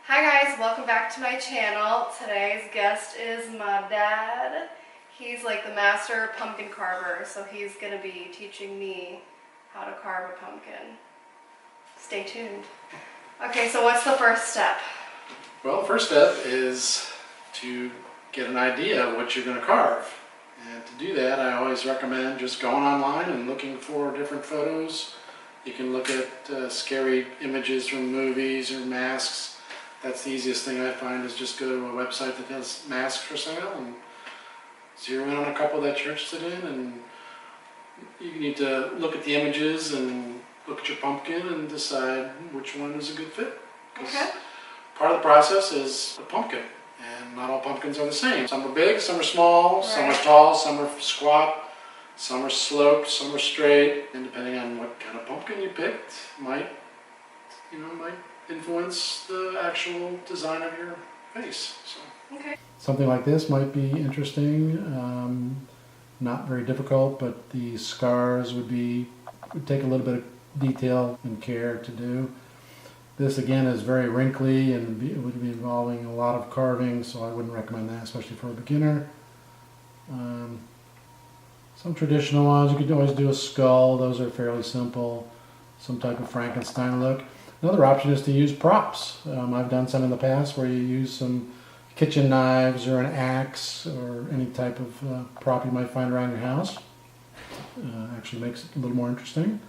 Hi guys, welcome back to my channel. Today's guest is my dad. He's like the master pumpkin carver, so he's gonna be teaching me how to carve a pumpkin. Stay tuned. Okay, so what's the first step? Well, the first step is to get an idea of what you're going to carve. And to do that, I always recommend just going online and looking for different photos. You can look at scary images from movies or masks. That's the easiest thing I find, is just go to a website that has masks for sale and zero in on a couple that you're interested in. And you need to look at the images and look at your pumpkin and decide which one is a good fit. Okay. Part of the process is the pumpkin, and not all pumpkins are the same. Some are big, some are small, some are tall, some are squat, some are sloped, some are straight. And depending on what kind of pumpkin you picked, might influence the actual design of your face. So. Okay. Something like this might be interesting. Not very difficult, but the scars would take a little bit of detail and care to do. This again is very wrinkly and it would be involving a lot of carving, so I wouldn't recommend that, especially for a beginner. Some traditional ones, you could always do a skull. Those are fairly simple. Some type of Frankenstein look. Another option is to use props. I've done some in the past where you use some kitchen knives or an axe or any type of prop you might find around your house. Actually makes it a little more interesting.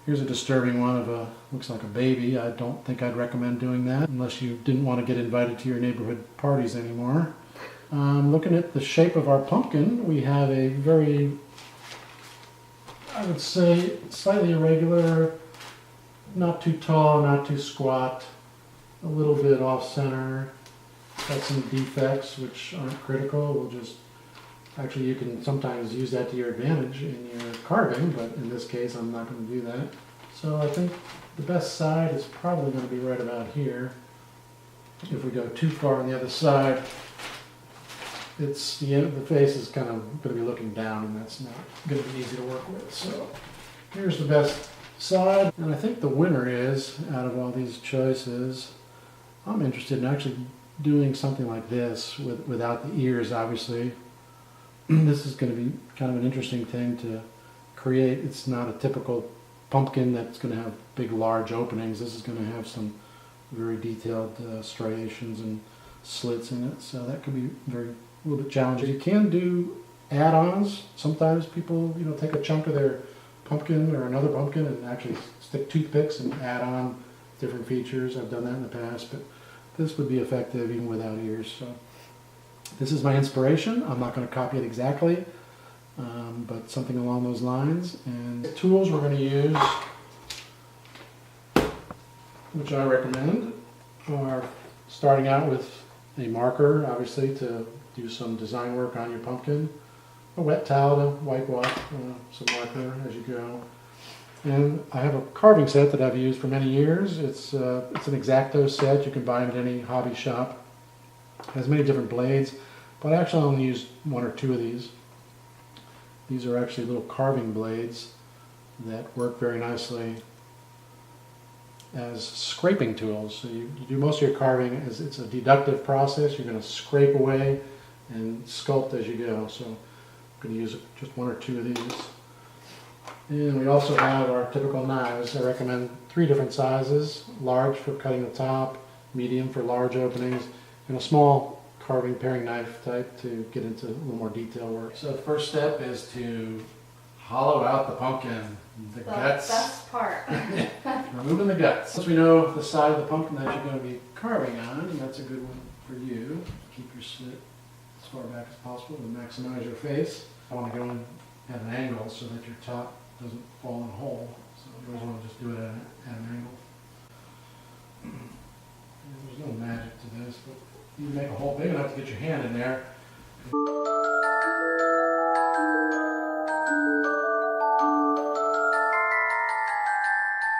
Here's a disturbing one of looks like a baby. I don't think I'd recommend doing that unless you didn't want to get invited to your neighborhood parties anymore. Looking at the shape of our pumpkin, we have a very, I would say, slightly irregular, not too tall, not too squat, a little bit off center. Got some defects which aren't critical. Actually, you can sometimes use that to your advantage in your carving, but in this case, I'm not going to do that. So I think the best side is probably going to be right about here. If we go too far on the other side, the face is kind of going to be looking down, and that's not going to be easy to work with. So here's the best side, and I think the winner is, out of all these choices, I'm interested in actually doing something like this without the ears, obviously. This is going to be kind of an interesting thing to create. It's not a typical pumpkin that's going to have big, large openings. This is going to have some very detailed striations and slits in it, so that could be a little bit challenging. You can do add-ons. Sometimes people, take a chunk of their pumpkin or another pumpkin and actually stick toothpicks and add on different features. I've done that in the past, but this would be effective even without ears. So. This is my inspiration. I'm not going to copy it exactly, but something along those lines. And the tools we're going to use, which I recommend, are starting out with a marker, obviously, to do some design work on your pumpkin, a wet towel to wipe off some marker as you go. And I have a carving set that I've used for many years. It's an X-Acto set. You can buy it at any hobby shop. It has many different blades, but I actually only used one or two of these. These are actually little carving blades that work very nicely as scraping tools. So you do most of your carving it's a deductive process. You're going to scrape away and sculpt as you go. So I'm going to use just one or two of these. And we also have our typical knives. I recommend 3 different sizes: large for cutting the top, medium for large openings, and a small carving paring knife type to get into a little more detail work. So the first step is to hollow out the pumpkin, the guts. Best part. Removing the guts. Since we know the side of the pumpkin that you're going to be carving on, and that's a good one for you. Keep your slit as far back as possible to maximize your face. I want to go in at an angle so that your top doesn't fall in a hole. So you always want to just do it at an angle. There's no magic to this, but you make a hole big enough to get your hand in there.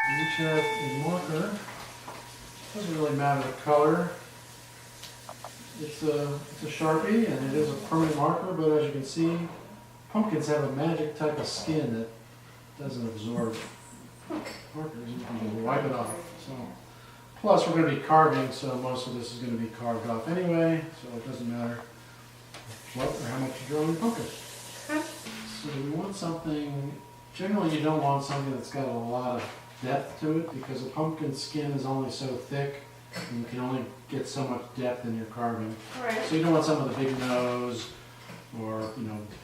You each have a marker. Doesn't really matter the color. It's a Sharpie and it is a permanent marker, but as you can see, pumpkins have a magic type of skin that doesn't absorb markers. You can wipe it off. So Plus, we're going to be carving, so most of this is going to be carved off anyway, so it doesn't matter what or how much you draw on your pumpkin. Okay. So we want something, generally you don't want something that's got a lot of depth to it, because a pumpkin skin is only so thick, and you can only get so much depth in your carving. Right. So you don't want something with a big nose, or,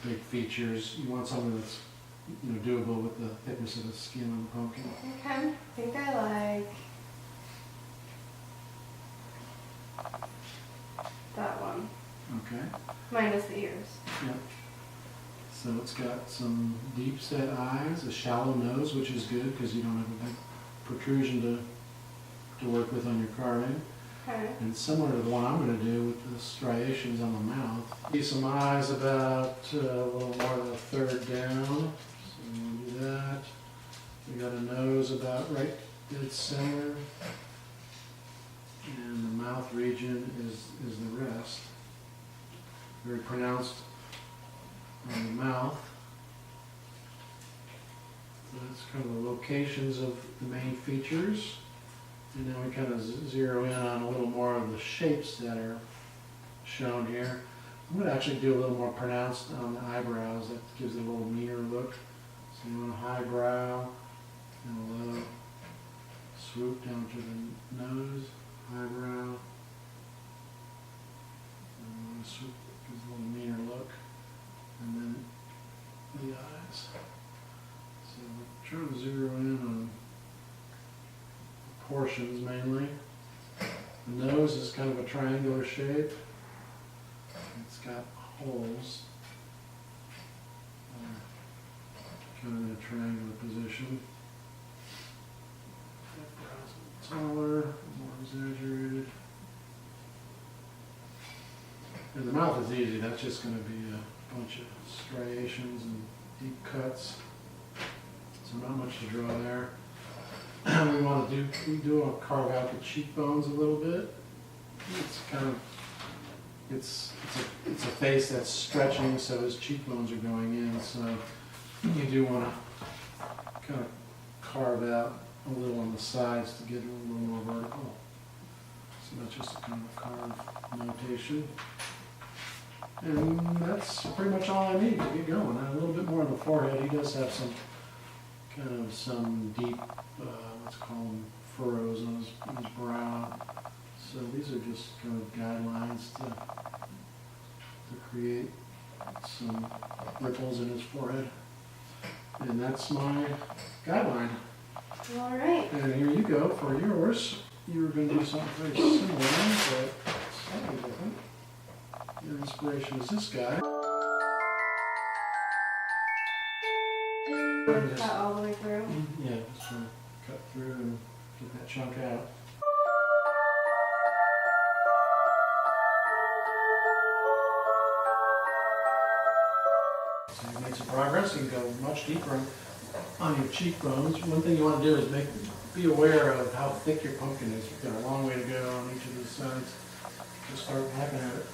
big features. You want something that's, doable with the thickness of the skin on the pumpkin. Okay. I think I like that one. Okay. Minus the ears. Yep. So it's got some deep set eyes, a shallow nose, which is good because you don't have a big protrusion to work with on your carving. Okay. And similar to the one I'm going to do with the striations on the mouth. See some eyes about a little more than a third down. So we'll do that. We got a nose about right dead center. And the mouth region is the rest. Very pronounced on the mouth. So that's kind of the locations of the main features. And then we kind of zero in on a little more of the shapes that are shown here. I'm going to actually do a little more pronounced on the eyebrows. That gives it a little meaner look. So you want a high brow and a low swoop down to the nose, eyebrow. And a swoop gives a little meaner look. And then the eyes. So we're trying to zero in on portions mainly. The nose is kind of a triangular shape. It's got holes. Kind of in a triangular position. Eyebrows taller, more exaggerated. And the mouth is easy. That's just going to be a bunch of striations and deep cuts. So not much to draw there. We want to carve out the cheekbones a little bit. It's kind of, it's a face that's stretching, so his cheekbones are going in. So you do want to kind of carve out a little on the sides to get it a little more vertical. So that's just a kind of carve notation. And that's pretty much all I need to get going. And a little bit more on the forehead. He does have some deep, let's call them furrows on his brow. So these are just kind of guidelines to create some ripples in his forehead. And that's my guideline. All right. And here you go for yours. You were going to do something very similar, but slightly different. Your inspiration is this guy. Cut all the way through. Yeah, just trying to cut through and get that chunk out. So you made some progress. You can go much deeper on your cheekbones. One thing you want to do is be aware of how thick your pumpkin is. You've got a long way to go on each of the sides. Just start hacking at it.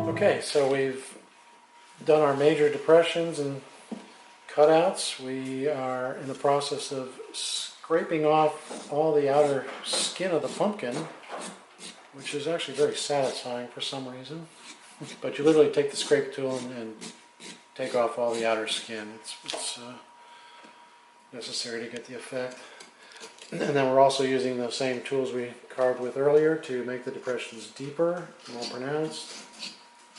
Okay, so we've done our major depressions and cutouts. We are in the process of scraping off all the outer skin of the pumpkin, which is actually very satisfying for some reason. But you literally take the scrape tool and take off all the outer skin. It's necessary to get the effect. And then we're also using the same tools we carved with earlier to make the depressions deeper, more pronounced.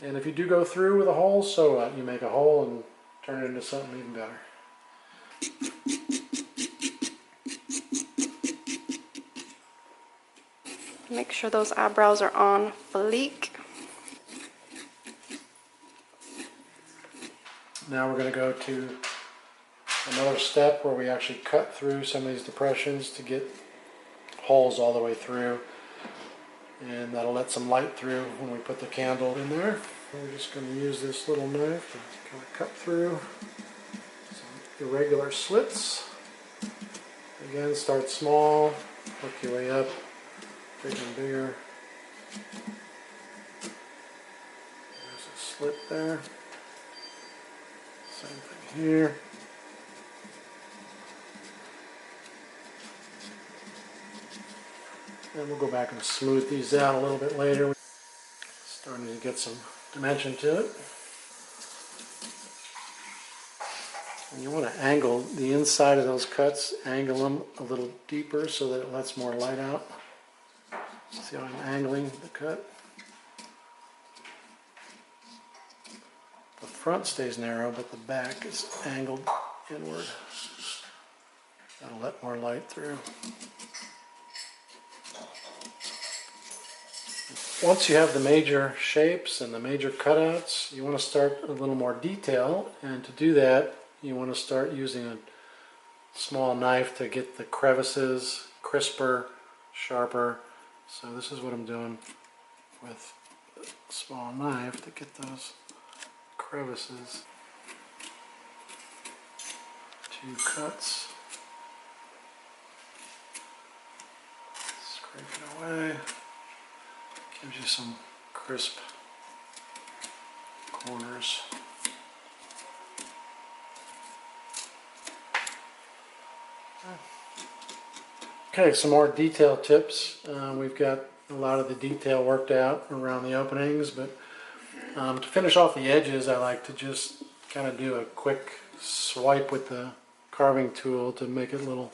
And if you do go through with a hole, so what? You make a hole and turn it into something even better. Make sure those eyebrows are on fleek. Now we're going to go to another step where we actually cut through some of these depressions to get holes all the way through. And that'll let some light through when we put the candle in there. We're just going to use this little knife to kind of cut through some irregular slits. Again, start small, work your way up, bigger and bigger. There's a slit there. Same here. And we'll go back and smooth these out a little bit later. Starting to get some dimension to it. And you want to angle the inside of those cuts, angle them a little deeper so that it lets more light out. See how I'm angling the cut? The front stays narrow, but the back is angled inward. That'll let more light through. Once you have the major shapes and the major cutouts, you want to start a little more detail, and to do that you want to start using a small knife to get the crevices crisper, sharper. So this is what I'm doing with a small knife to get those crevices. 2 cuts. Scrape it away. Gives you some crisp corners. Okay, some more detail tips. We've got a lot of the detail worked out around the openings, but to finish off the edges, I like to just kind of do a quick swipe with the carving tool to make it a little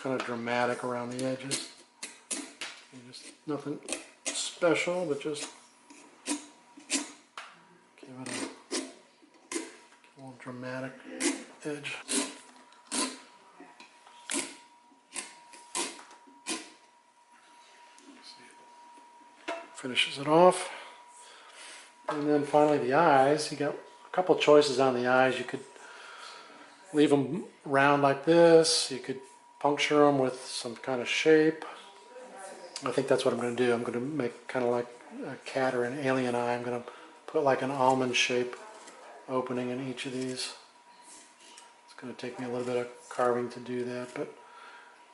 kind of dramatic around the edges. And just nothing special, but just give it a little dramatic edge. Finishes it off. And then finally the eyes. You got a couple choices on the eyes. You could leave them round like this. You could puncture them with some kind of shape. I think that's what I'm going to do. I'm going to make kind of like a cat or an alien eye. I'm going to put like an almond shape opening in each of these. It's going to take me a little bit of carving to do that, but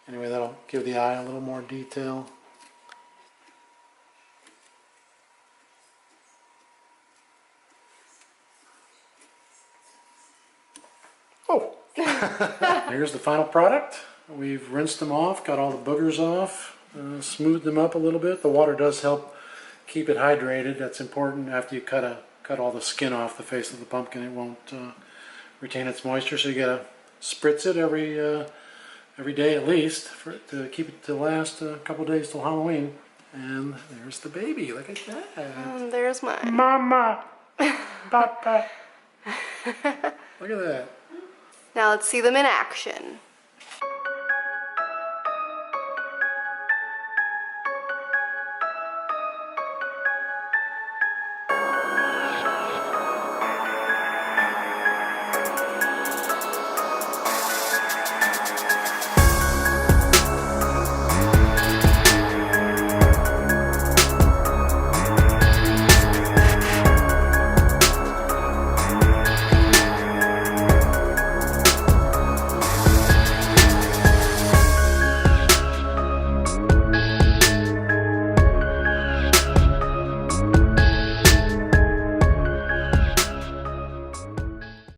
anyway, that'll give the eye a little more detail. Oh! Here's the final product. We've rinsed them off, got all the boogers off. Smooth them up a little bit. The water does help keep it hydrated. That's important. After you cut all the skin off the face of the pumpkin, it won't retain its moisture. So you gotta spritz it every day at least to keep it to last a couple days till Halloween. And there's the baby. Look at that. There's mine. Mama, Papa. Look at that. Now let's see them in action.